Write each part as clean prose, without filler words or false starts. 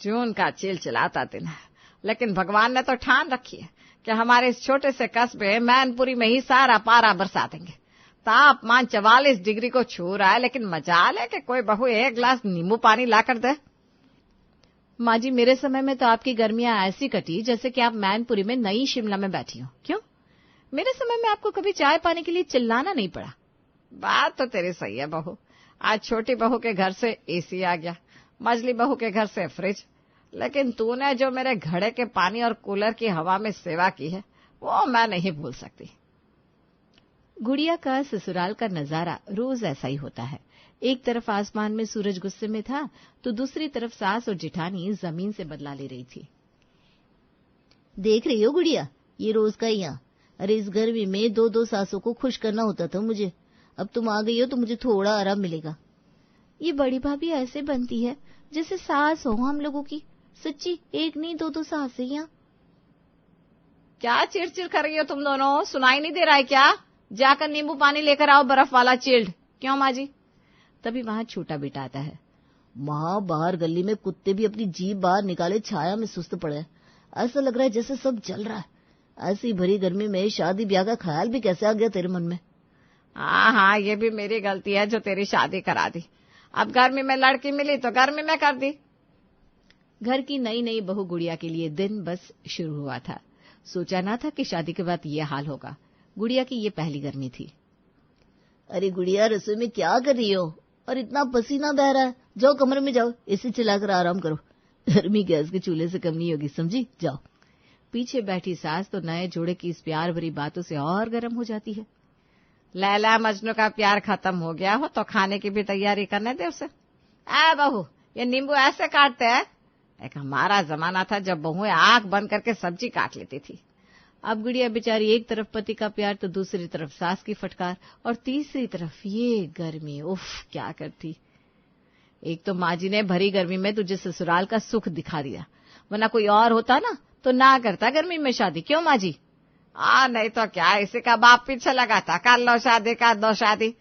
जून का चिलचिलाता दिन है, लेकिन भगवान ने तो ठान रखी है कि हमारे इस छोटे से कस्बे मैनपुरी में ही सारा पारा बरसा देंगे। तापमान 44 डिग्री को छू रहा है, लेकिन मजाल है कि कोई बहू एक गिलास नींबू पानी लाकर दे। माँ जी, मेरे समय में तो आपकी गर्मियां ऐसी कटी जैसे कि आप मैनपुरी में नई शिमला में बैठी हो। क्यों? मेरे समय में आपको कभी चाय पाने के लिए चिल्लाना नहीं पड़ा। बात तो तेरी सही है बहू। आज छोटी बहू के घर से एसी आ गया, मझली बहू के घर से फ्रिज, लेकिन तूने जो मेरे घड़े के पानी और कूलर की हवा में सेवा की है वो मैं नहीं भूल सकती। गुड़िया का ससुराल का नजारा रोज ऐसा ही होता है। एक तरफ आसमान में सूरज गुस्से में था, तो दूसरी तरफ सास और जेठानी जमीन से बदला ले रही थी। देख रही हो गुड़िया, ये रोज का ही। अरे इस गर्मी में दो दो सासों को खुश करना होता था मुझे। अब तुम आ गई हो तो मुझे थोड़ा आराम मिलेगा। ये बड़ी भाभी ऐसे बनती है जैसे सास हो हम लोगों की। सच्ची, एक नहीं दो दो सास है यहाँ। क्या चिड़चिड़ कर रही हो तुम दोनों? सुनाई नहीं दे रहा है क्या? जाकर नींबू पानी लेकर आओ, बर्फ वाला चिल्ड। क्यों माँ जी? तभी वहां छोटा बेटा आता है। माँ, बाहर गली में कुत्ते भी अपनी जीभ बाहर निकाले छाया में सुस्त पड़े हैं। ऐसा लग रहा है जैसे सब जल रहा है। ऐसी भरी गर्मी में शादी ब्याह का ख्याल भी कैसे आ गया तेरे मन में? हाँ, ये भी मेरी गलती है जो तेरी शादी करा दी। अब गर्मी में लड़की मिली तो गर्मी में कर दी। घर की नई नई बहू गुड़िया के लिए दिन बस शुरू हुआ था। सोचा ना था कि शादी के बाद ये हाल होगा। गुड़िया की ये पहली गर्मी थी। अरे गुड़िया, रसोई में क्या कर रही हो? और इतना पसीना बह रहा है। जाओ कमरे में जाओ, एसी चलाकर आराम करो। गर्मी गैस के चूल्हे से कम नहीं होगी, समझी? जाओ। पीछे बैठी सास तो नए जोड़े की इस प्यार भरी बातों से और गर्म हो जाती है। लैला मजनू का प्यार खत्म हो गया हो तो खाने की भी तैयारी करने दे उसे। आ बहू, ये नींबू ऐसे काटते हैं? एक हमारा जमाना था जब बहुएं आंख बंद करके सब्जी काट लेती थी। अब गुड़िया बेचारी एक तरफ पति का प्यार तो दूसरी तरफ सास की फटकार और तीसरी तरफ ये गर्मी। उफ, क्या करती। एक तो माँ जी ने भरी गर्मी में तुझे ससुराल का सुख दिखा दिया, वरना कोई और होता ना तो ना करता गर्मी में शादी। क्यों माँ जी? नहीं तो क्या, इसी का बाप पीछे लगा था, कर लो शादी कर दो शादी।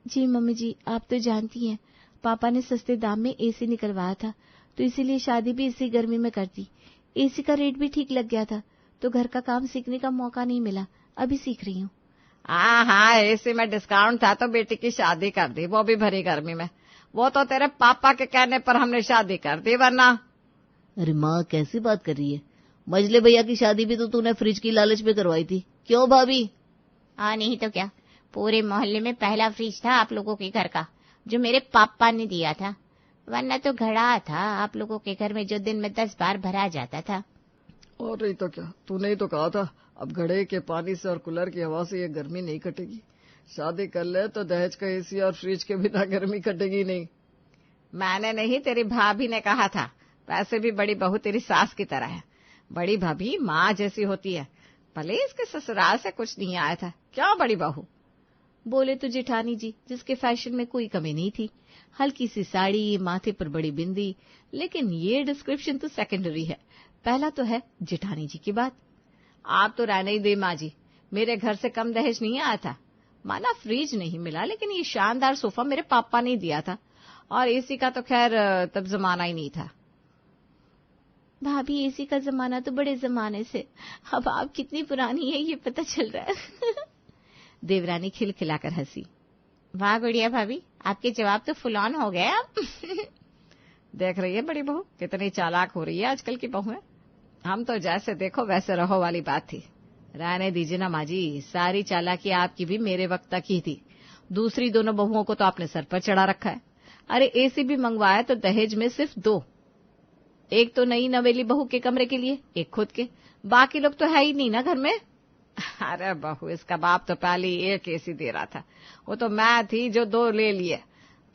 जी मम्मी जी, आप तो जानती हैं पापा ने सस्ते दाम में एसी निकलवाया था, तो इसीलिए शादी भी इसी गर्मी में कर दी। एसी का रेट भी ठीक लग गया था, तो घर का काम सीखने का मौका नहीं मिला। अभी सीख रही हूँ। हाँ, एसी में डिस्काउंट था तो बेटी की शादी कर दी, वो भी भरी गर्मी में। वो तो तेरे पापा के कहने पर हमने शादी कर दी, वरना। अरे माँ, कैसी बात कर रही है? मजले भैया की शादी भी तो तूने फ्रिज की लालच में करवाई थी। क्यों भाभी? हाँ, नहीं तो क्या। पूरे मोहल्ले में पहला फ्रिज था आप लोगों के घर का, जो मेरे पापा ने दिया था। वरना तो घड़ा था आप लोगों के घर में, जो दिन में 10 बार भरा जाता था। और नहीं तो क्या, तूने ही तो कहा था अब घड़े के पानी से और कूलर की हवा से ये गर्मी नहीं कटेगी। शादी कर ले तो दहेज का एसी और फ्रिज के बिना गर्मी कटेगी नहीं। मैंने नहीं, तेरी भाभी ने कहा था। वैसे भी बड़ी बहू तेरी सास की तरह है। बड़ी भाभी माँ जैसी होती है, भले इसके ससुराल से कुछ नहीं आया था। क्यों बड़ी बहू? बोले तो जेठानी जी, जिसके फैशन में कोई कमी नहीं थी। हल्की सी साड़ी, माथे पर बड़ी बिंदी। लेकिन ये डिस्क्रिप्शन तो सेकेंडरी है। पहला तो है जेठानी जी की बात। आप तो रहने ही दे माँ जी, मेरे घर से कम दहेज नहीं आया था। माना फ्रिज नहीं मिला, लेकिन ये शानदार सोफा मेरे पापा ने दिया था, और एसी का तो खैर तब जमाना ही नहीं था। भाभी, एसी का जमाना तो बड़े जमाने से, अब आप कितनी पुरानी है ये पता चल रहा है। देवरानी खिलखिलाकर हंसी। वाह गुड़िया भाभी, आपके जवाब तो फुल ऑन हो गए अब। देख रही है बड़ी बहू कितनी चालाक हो रही है आजकल की बहुएं। हम तो जैसे देखो वैसे रहो वाली बात थी। रहने दीजिए ना माँ जी, सारी चालाकी आपकी भी मेरे वक्त तक ही थी। दूसरी दोनों बहुओं को तो आपने सर पर चढ़ा रखा है। अरे एसी भी मंगवाया तो दहेज में सिर्फ 2, एक तो नई नवेली बहू के कमरे के लिए, एक खुद के। बाकी लोग तो है ही नहीं ना घर में। अरे बहू, इसका बाप तो पहले एक एसी दे रहा था, वो तो मैं थी जो 2 ले लिए।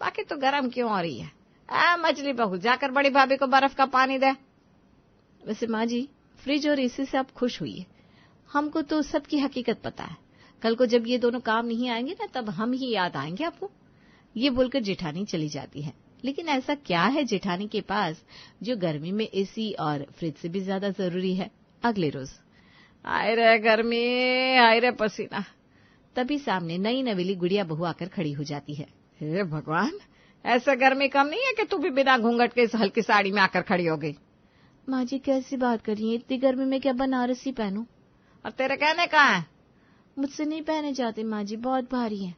बाकी तो गर्म क्यों हो रही है? मछली बहू, जाकर बड़ी भाभी को बर्फ का पानी दे। वैसे माँ जी, फ्रिज और एसी से आप खुश हुई है। हमको तो सबकी हकीकत पता है। कल को जब ये दोनों काम नहीं आएंगे ना, तब हम ही याद आएंगे आपको। ये बोलकर जेठानी चली जाती है। लेकिन ऐसा क्या है जेठानी के पास जो गर्मी में एसी और फ्रिज से भी ज्यादा जरूरी है? अगले रोज, आए रे गर्मी, आए रे पसीना। तभी सामने नई नवेली गुड़िया बहू आकर खड़ी हो जाती है। हे भगवान, ऐसे गर्मी कम नहीं है कि तू भी बिना घूंघट के इस हल्की साड़ी में आकर खड़ी हो गई। माँ जी कैसी बात कर रही हैं, इतनी गर्मी में क्या बनारसी पहनूं? और तेरे कहने का है? मुझसे नहीं पहने जाते माँ जी, बहुत भारी है।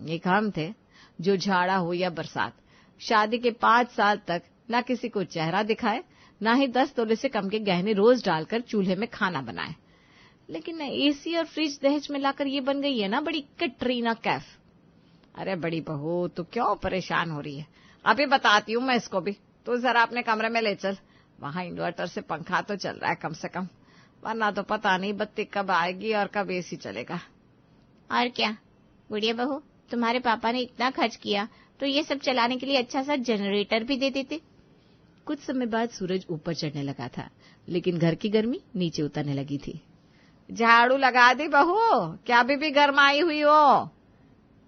एक हम थे जो झाड़ा हो या बरसात, शादी के 5 साल तक न किसी को चेहरा दिखाए, न ही 10 तोले से कम के गहने रोज डालकर चूल्हे में खाना बनाए। लेकिन एसी और फ्रिज दहेज में लाकर ये बन गई है ना बड़ी कैटरीना कैफ। अरे बड़ी बहू, तू क्यों परेशान हो रही है? अभी बताती हूँ मैं इसको भी। तू जरा अपने कमरे में ले चल, वहां इन्वर्टर से पंखा तो चल रहा है कम से कम, वरना तो पता नहीं बत्ती कब आएगी और कब एसी चलेगा। और क्या गुड़िया बहू, तुम्हारे पापा ने इतना खर्च किया तो ये सब चलाने के लिए अच्छा सा जनरेटर भी दे देते। कुछ समय बाद सूरज ऊपर चढ़ने लगा था, लेकिन घर की गर्मी नीचे उतरने लगी थी। झाड़ू लगा दी बहू, क्या अभी भी गरमाई हुई हो?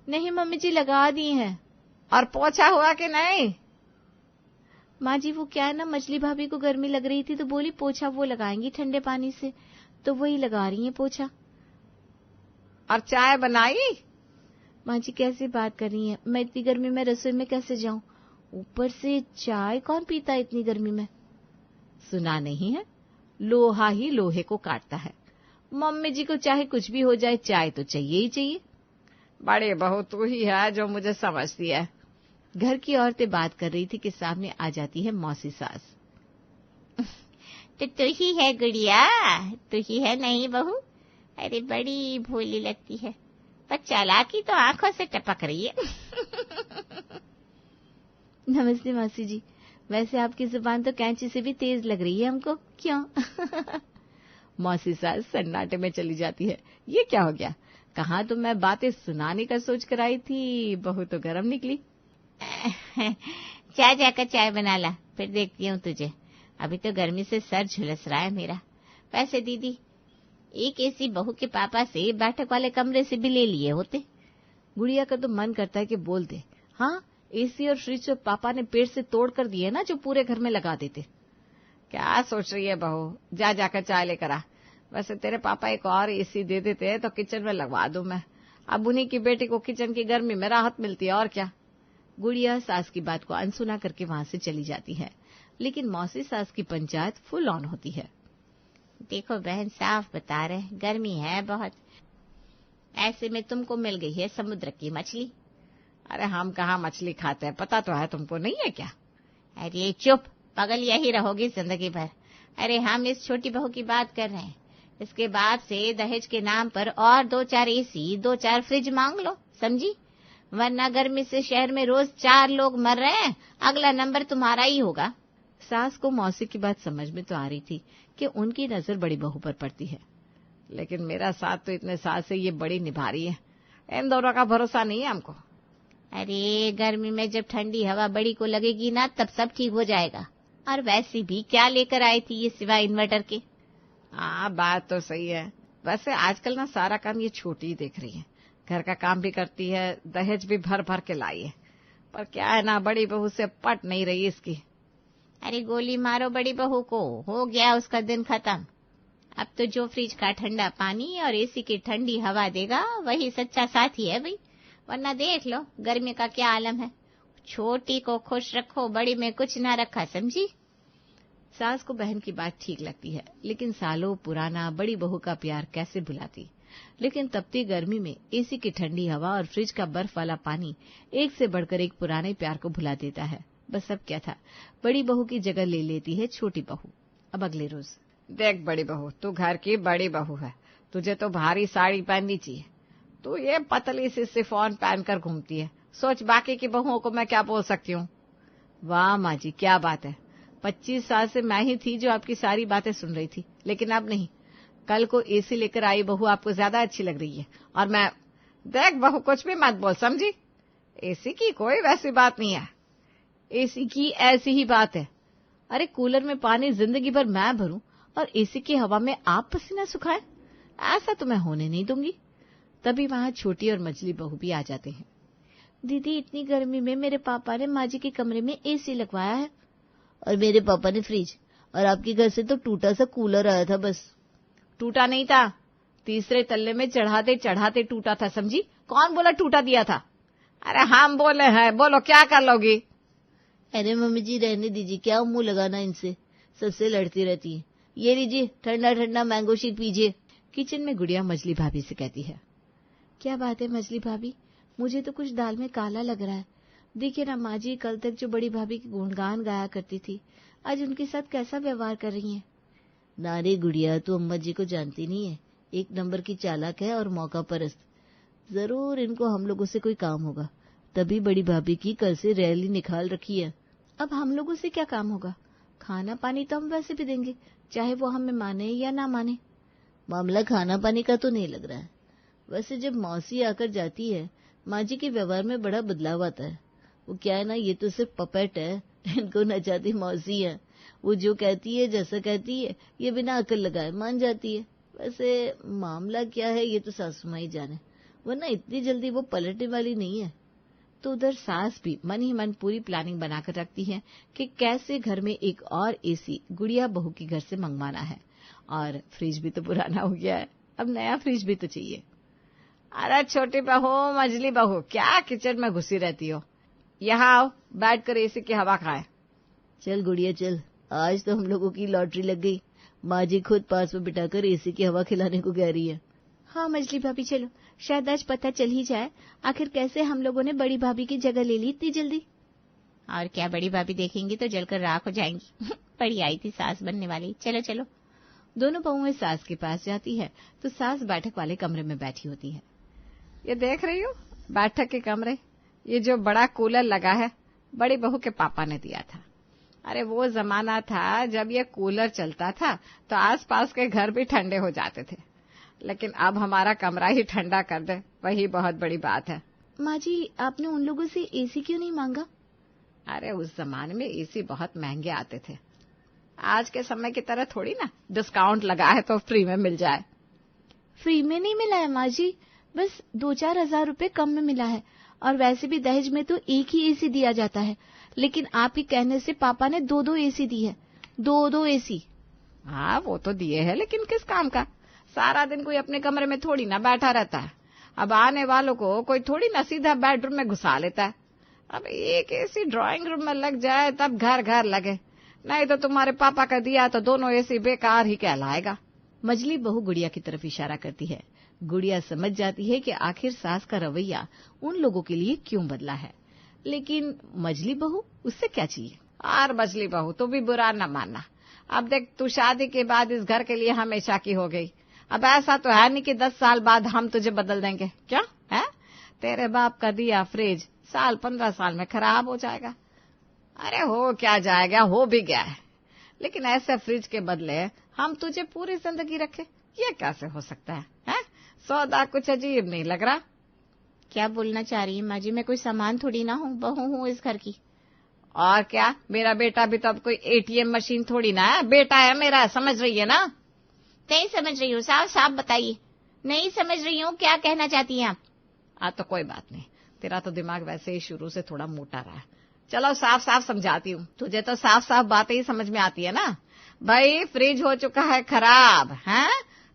नहीं मम्मी जी, लगा दी है। और पोछा हुआ कि नहीं? माँ जी वो क्या है ना, मछली भाभी को गर्मी लग रही थी तो बोली पोछा वो लगाएंगी ठंडे पानी से, तो वही लगा रही है पोछा। और चाय बनाई? माँ जी कैसी बात कर रही हैं, मैं इतनी गर्मी में रसोई में कैसे जाऊं? ऊपर से चाय कौन पीता है इतनी गर्मी में? सुना नहीं है, लोहा ही लोहे को काटता है। मम्मी जी को चाहे कुछ भी हो जाए, चाय तो चाहिए ही चाहिए। बड़े बहू तू ही है जो मुझे समझती है। घर की औरतें बात कर रही थी कि सामने आ जाती है मौसी सास। तो तू ही है गुड़िया, तू ही है नहीं बहू? अरे बड़ी भोली लगती है, पर चालाकी तो आंखों से टपक रही है। नमस्ते मौसी जी, वैसे आपकी जुबान तो कैंची से भी तेज लग रही है हमको, क्यों? मौसी सास सन्नाटे में चली जाती है। ये क्या हो गया? कहाँ तो मैं बातें सुनाने का सोच कर आई थी, बहू तो गरम निकली। चाय जाकर चाय बना ला, फिर देखती हूँ तुझे। अभी तो गर्मी से सर झुलस रहा है मेरा। वैसे दीदी, एक ऐसी बहू के पापा से बैठक वाले कमरे से भी ले लिए होते। गुड़िया का तो मन करता है कि बोल दे, हाँ एसी और फ्रिज तो पापा ने पेड़ से तोड़ कर दिए ना, जो पूरे घर में लगा देते। क्या सोच रही है बहू, जा जाकर चाय लेकर आ। वैसे तेरे पापा एक और एसी दे देते तो किचन में लगवा दूं मैं, अब उन्हीं की बेटी को किचन की गर्मी में राहत मिलती है और क्या। गुड़िया सास की बात को अनसुना करके वहां से चली जाती है, लेकिन मौसी सास की पंचायत फुल ऑन होती है। देखो बहन, साफ बता रहे, गर्मी है बहुत। ऐसे में तुमको मिल गई है समुद्र की मछली। अरे हम कहाँ मछली खाते हैं, पता तो है तुमको, नहीं है क्या? अरे चुप पागल, यही रहोगी जिंदगी भर। अरे हम इस छोटी बहू की बात कर रहे हैं। इसके बाद से दहेज के नाम पर और 2-4 एसी 2-4 फ्रिज मांग लो, समझी? वरना गर्मी से शहर में रोज 4 लोग मर रहे हैं, अगला नंबर तुम्हारा ही होगा। सास को मौसी की बात समझ में तो आ रही थी कि उनकी नजर बड़ी बहू पर पड़ती है, लेकिन मेरा साथ तो इतने साल से ये बड़ी निभा रही है, इन दोनों का भरोसा नहीं है हमको। अरे गर्मी में जब ठंडी हवा बड़ी को लगेगी ना, तब सब ठीक हो जाएगा। और वैसे भी क्या लेकर आई थी ये सिवाय इन्वर्टर के? हाँ बात तो सही है। वैसे आजकल ना सारा काम ये छोटी ही देख रही है, घर का काम भी करती है, दहेज भी भर भर के लाई है, पर क्या है ना बड़ी बहू से पट नहीं रही इसकी। अरे गोली मारो बड़ी बहू को, हो गया उसका दिन खत्म। अब तो जो फ्रिज का ठंडा पानी और एसी की ठंडी हवा देगा वही सच्चा साथी है भाई, वरना देख लो गर्मी का क्या आलम है। छोटी को खुश रखो, बड़ी में कुछ ना रखा, समझी? सास को बहन की बात ठीक लगती है, लेकिन सालों पुराना बड़ी बहू का प्यार कैसे भुलाती। लेकिन तपती गर्मी में एसी की ठंडी हवा और फ्रिज का बर्फ वाला पानी एक से बढ़कर एक पुराने प्यार को भुला देता है। बस अब क्या था, बड़ी बहू की जगह ले लेती है छोटी बहू। अब अगले रोज, देख बड़ी बहू, तू घर की बड़ी बहू है, तुझे तो भारी साड़ी पहननी चाहिए, तू ये पतली सी सिफॉन पहनकर घूमती है, सोच बाकी की बहुओं को मैं क्या बोल सकती हूँ। वाह माँ जी क्या बात है, 25 साल से मैं ही थी जो आपकी सारी बातें सुन रही थी, लेकिन अब नहीं। कल को एसी लेकर आई बहू आपको ज्यादा अच्छी लग रही है, और मैं, देख बहू कुछ भी मत बोल, समझी? एसी की कोई वैसी बात नहीं है, एसी की ऐसी ही बात है। अरे कूलर में पानी जिंदगी भर मैं भरूं और एसी की हवा में आप पसीना सुखाएं, ऐसा तो मैं होने नहीं दूंगी। तभी वहां छोटी और मछली बहू भी आ जाते हैं। दीदी इतनी गर्मी में मेरे पापा ने माँ जी के कमरे में एसी लगवाया है, और मेरे पापा ने फ्रिज, और आपके घर से तो टूटा सा कूलर आया था बस। टूटा नहीं था, तीसरे तल्ले में चढ़ाते चढ़ाते टूटा था, समझी? कौन बोला टूटा दिया था? अरे हम बोले हैं, बोलो क्या कर लोगी? अरे मम्मी जी रहने दीजिए, क्या मुंह लगाना इनसे, सबसे लड़ती रहती है। ये लीजिए ठंडा ठंडा मैंगो शेक पीजिए। किचन में गुड़िया मछली भाभी से कहती है, क्या बात है मछली भाभी, मुझे तो कुछ दाल में काला लग रहा है। देखिए ना माँ जी, कल तक जो बड़ी भाभी की गुणगान गाया करती थी, आज उनके साथ कैसा व्यवहार कर रही हैं। नारे गुड़िया, तू अम्मा जी को जानती नहीं है, एक नंबर की चालाक है और मौका परस्त। जरूर इनको हम लोगों से कोई काम होगा, तभी बड़ी भाभी की कल से रैली निकाल रखी है। अब हम लोगों से क्या काम होगा, खाना पानी तो हम वैसे भी देंगे, चाहे वो हमें माने या ना माने। मामला खाना पानी का तो नहीं लग रहा है। वैसे जब मौसी आकर जाती है, माँ जी के व्यवहार में बड़ा बदलाव आता है। वो क्या है ना, ये तो सिर्फ पपेट है, इनको नचाती मौसी है। वो जो कहती है, जैसा कहती है, ये बिना अकल लगाए मान जाती है। वैसे मामला क्या है ये तो सासू माँ ही जाने, वरना इतनी जल्दी वो पलटने वाली नहीं है। तो उधर सास भी मन ही मन पूरी प्लानिंग बनाकर रखती है कि कैसे घर में एक और एसी गुड़िया बहू के घर से मंगवाना है। और फ्रिज भी तो पुराना हो गया है, अब नया फ्रिज भी तो चाहिए। अरे छोटी बहू, मझली बहू, क्या किचन में घुसी रहती हो, यहाँ आओ, बैठकर एसी की हवा खाए। चल गुड़िया चल, आज तो हम लोगों की लॉटरी लग गई। माँ जी खुद पास में बिठाकर एसी की हवा खिलाने को कह रही है। हाँ मछली भाभी चलो, शायद आज पता चल ही जाए आखिर कैसे हम लोगों ने बड़ी भाभी की जगह ले ली इतनी जल्दी। और क्या, बड़ी भाभी देखेंगी तो जलकर राख हो जाएंगी। बड़ी आई थी सास बनने वाली। चलो चलो। दोनों बहुएं सास के पास जाती है तो सास बैठक वाले कमरे में बैठी होती है। ये देख रही हो बैठक के कमरे, ये जो बड़ा कूलर लगा है बड़ी बहू के पापा ने दिया था। अरे वो जमाना था जब ये कूलर चलता था तो आसपास के घर भी ठंडे हो जाते थे, लेकिन अब हमारा कमरा ही ठंडा कर दे, वही बहुत बड़ी बात है। माँ जी, आपने उन लोगों से एसी क्यों नहीं मांगा? अरे उस जमाने में एसी बहुत महंगे आते थे, आज के समय की तरह थोड़ी ना डिस्काउंट लगा है तो फ्री में मिल जाए। फ्री में नहीं मिला है माँ जी, बस 2-4 हजार रुपए कम में मिला है। और वैसे भी दहेज में तो एक ही एसी दिया जाता है, लेकिन आपके कहने से पापा ने 2-2 एसी दी है। 2-2 एसी। हाँ वो तो दिए है, लेकिन किस काम का, सारा दिन कोई अपने कमरे में थोड़ी ना बैठा रहता है। अब आने वालों को कोई थोड़ी ना सीधा बेडरूम में घुसा लेता है। अब एक एसी ड्राइंग रूम में लग जाए तब घर घर लगे, नहीं तो तुम्हारे पापा का दिया तो दोनों एसी बेकार ही कहलाएगा। मझली बहू गुड़िया की तरफ इशारा करती है। गुड़िया समझ जाती है कि आखिर सास का रवैया उन लोगों के लिए क्यों बदला है, लेकिन मझली बहू उससे क्या चाहिए। और मझली बहू तू भी बुरा न मानना, अब देख तू शादी के बाद इस घर के लिए हमेशा की हो गई। अब ऐसा तो है नहीं कि 10 साल बाद हम तुझे बदल देंगे, क्या है? तेरे बाप का दिया फ्रिज साल 15 साल में खराब हो जाएगा। अरे हो क्या जाएगा, हो भी गया है, लेकिन ऐसे फ्रिज के बदले हम तुझे पूरी जिंदगी रखे, ये कैसे हो सकता है? सौदा कुछ अजीब नहीं लग रहा। क्या बोलना चाह रही है माँ जी, मैं कोई सामान थोड़ी ना हूँ, बहू हूँ इस घर की। और क्या, मेरा बेटा भी तो अब कोई एटीएम मशीन थोड़ी ना है, बेटा है मेरा, समझ रही है ना? नहीं समझ रही हूँ, साफ साफ बताइए। नहीं समझ रही हूँ, क्या कहना चाहती हैं आप? तो कोई बात नहीं, तेरा तो दिमाग वैसे ही शुरू से थोड़ा मोटा रहा है। चलो साफ साफ समझाती हूँ, तुझे तो साफ साफ बातें ही समझ में आती है ना। भाई फ्रिज हो चुका है खराब, है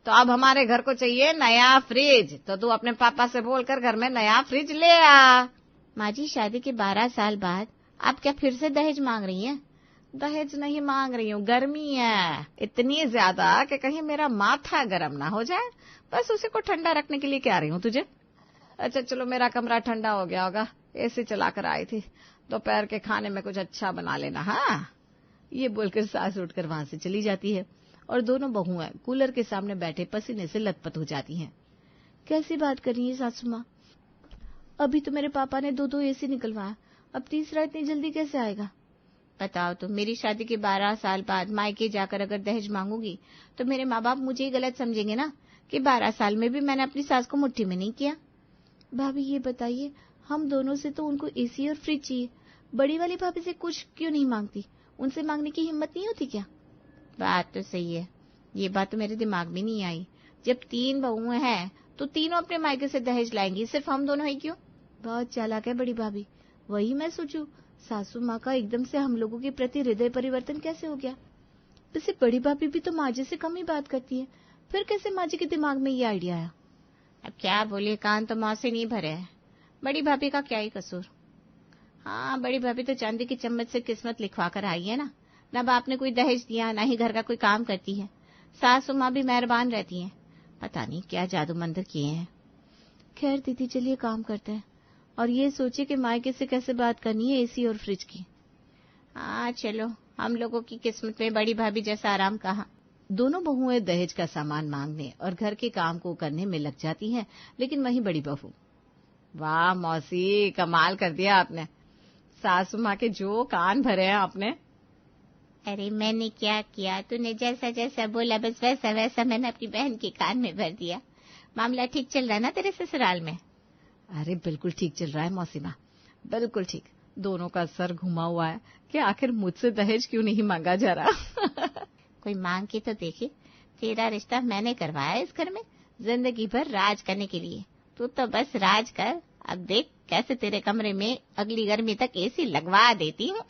तो अब हमारे घर को चाहिए नया फ्रिज, तो तू अपने पापा से बोलकर घर में नया फ्रिज ले आ। माँ जी, शादी के 12 साल बाद आप क्या फिर से दहेज मांग रही हैं? दहेज नहीं मांग रही हूँ, गर्मी है इतनी ज्यादा कि कहीं मेरा माथा गर्म ना हो जाए, बस उसी को ठंडा रखने के लिए कह रही हूँ तुझे। अच्छा चलो, मेरा कमरा ठंडा हो गया होगा, एसी चलाकर आई थी, दोपहर के खाने में कुछ अच्छा बना लेना। हाँ, ये बोलकर सास उठकर वहां से चली जाती है और दोनों बहुएं कूलर के सामने बैठे पसीने से लथपथ हो जाती हैं। कैसी बात कर रही है सासू माँ, अभी तो मेरे पापा ने 2-2 एसी निकलवाया, अब तीसरा इतनी जल्दी कैसे आएगा? बताओ तो, मेरी शादी के 12 साल बाद मायके जाकर अगर दहेज मांगूंगी तो मेरे माँ बाप मुझे ही गलत समझेंगे ना कि 12 साल में भी मैंने अपनी सास को मुट्ठी में नहीं किया। भाभी ये बताइए, हम दोनों से तो उनको एसी और फ्रिज चाहिए, बड़ी वाली भाभी से कुछ क्यों नहीं मांगती? उनसे मांगने की हिम्मत नहीं होती क्या? बात तो सही है, ये बात तो मेरे दिमाग में नहीं आई। जब 3 बहुएं हैं तो तीनों अपने मायके से दहेज लाएंगी, सिर्फ हम दोनों ही क्यों? बहुत चालाक है बड़ी भाभी, वही मैं सोचूं, सासू माँ का एकदम से हम लोगों के प्रति हृदय परिवर्तन कैसे हो गया? वैसे बड़ी भाभी भी तो माँ जी से कम ही बात करती है, फिर कैसे माँ जी के दिमाग में ये आइडिया आया? अब क्या बोले, कान तो माँ से नहीं भरे है। बड़ी भाभी का क्या ही कसूर। हाँ, बड़ी भाभी तो चांदी की चम्मच से किस्मत लिखवा कर आई है ना बाप ने कोई दहेज दिया, ना ही घर का कोई काम करती है। सासू माँ भी मेहरबान रहती हैं, पता नहीं क्या जादू मंत्र किए हैं। खैर दीदी, चलिए काम करते हैं और ये सोचिए कि मायके से कैसे बात करनी है एसी और फ्रिज की। हाँ चलो, हम लोगों की किस्मत में बड़ी भाभी जैसा आराम कहाँ। दोनों बहुएं दहेज का सामान मांगने और घर के काम को करने में लग जाती हैं, लेकिन वहीं बड़ी बहू, वाह मौसी, कमाल कर दिया आपने। सासू माँ के जो कान भरे हैं आपने। अरे मैंने क्या किया, तूने जैसा जैसा बोला बस वैसा वैसा मैंने अपनी बहन के कान में भर दिया। मामला ठीक चल रहा है ना तेरे ससुराल में? अरे बिल्कुल ठीक चल रहा है मौसी माँ, बिल्कुल ठीक। दोनों का सर घुमा हुआ है कि आखिर मुझसे दहेज क्यों नहीं मांगा जा रहा। कोई मांग के तो देखे, तेरा रिश्ता मैंने करवाया इस घर में जिंदगी भर राज करने के लिए। तू तो बस राज कर, अब देख कैसे तेरे कमरे में अगली गर्मी तक एसी लगवा देती हूँ।